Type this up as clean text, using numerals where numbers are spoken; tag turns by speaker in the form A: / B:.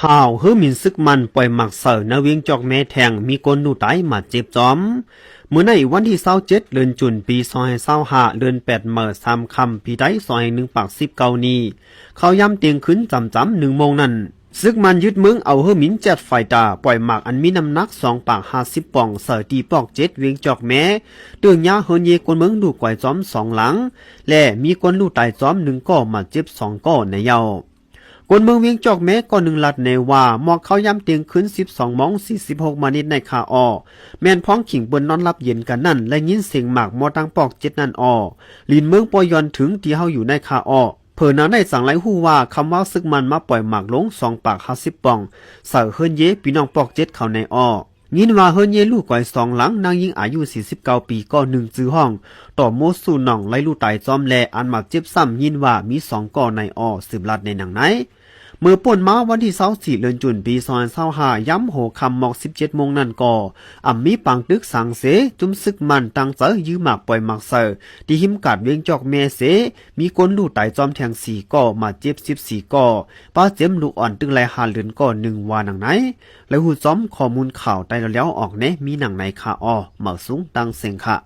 A: ข่าวเฮือมินซึกมันปล่อยหมักเสิร์นเวียงจอกแม่แทงมีคนดูตายมาเจ็บจอมเมื่อในวันที่27เดือนจุนปี2025เดือน8เมื่อ3คำปีได้1 ปาก 10 เก้านี้เขาย้ำเตียงขึ้นจำ1 โมงนั้นซึกมันยึดเมืองเอาเฮือมิน7ไฟตาปล่อยหมักอันมีน้ำหนัก2 ปาก 50 ป่องเสิร์ตีปอก7เวียงจอกแม่เตืองยาเฮินเยกวนเมืองดูก่อยจอม2 หลังและมีคนดูตายจอม1ก่อมาเจ็บ2ก่อในเยากวนเมืองเวียงจอกแม้ก่อน1 ลัดในว่าหมอกเขาย้ำเตียงขึ้น12 โมง 46 มานิดในคาออแม่นพ้องขิงบนนอนรับเย็นกันนั่นและยินเสียงหมากมอตังปอก7นั่นออลินเมืองปอยอนถึงที่เฮาอยู่ในคาออเพิ่นนั้นได้สั่งไล่ฮู้ว่าคำว่าซึกมันมาปล่อยหมากลง2 ปาก 50 ป่องเสือเฮิรนเยพี่น้องปอก7เข้าในออยินว่าเฮิรนเยลูกก่อย2 หลังนางยิงอายุ49 ปีก็1จื้อห้องต่อโมสู่หน่องไล่ลูกตายจอมแลอันหมากเจ็บซ้ำยินว่ามี2ก่อในออสืบลัดในหนังไหนเมื่อป่นมาวันที่24เดือนจุนปี2025ย้ำโหคำหมอก17 โมงนั่นก็มีปังตึกสังเสจุมซึกมันตังเจอยื้อหมากปล่อยหมากเซอที่หิมกัดเวียงจอกเมเสมีคนลูกตายจอมแทง4 ก่อมาเจ็บ14 ก่อป้าเจ็มลูกอ่อนตึงไรหาเลือนก่อ1 วาหนังไหนและหูจอมข้อมูลข่าวไต้แล้วออกเนมีหนังในคาออเหมาสูงตังเสียงค่ะ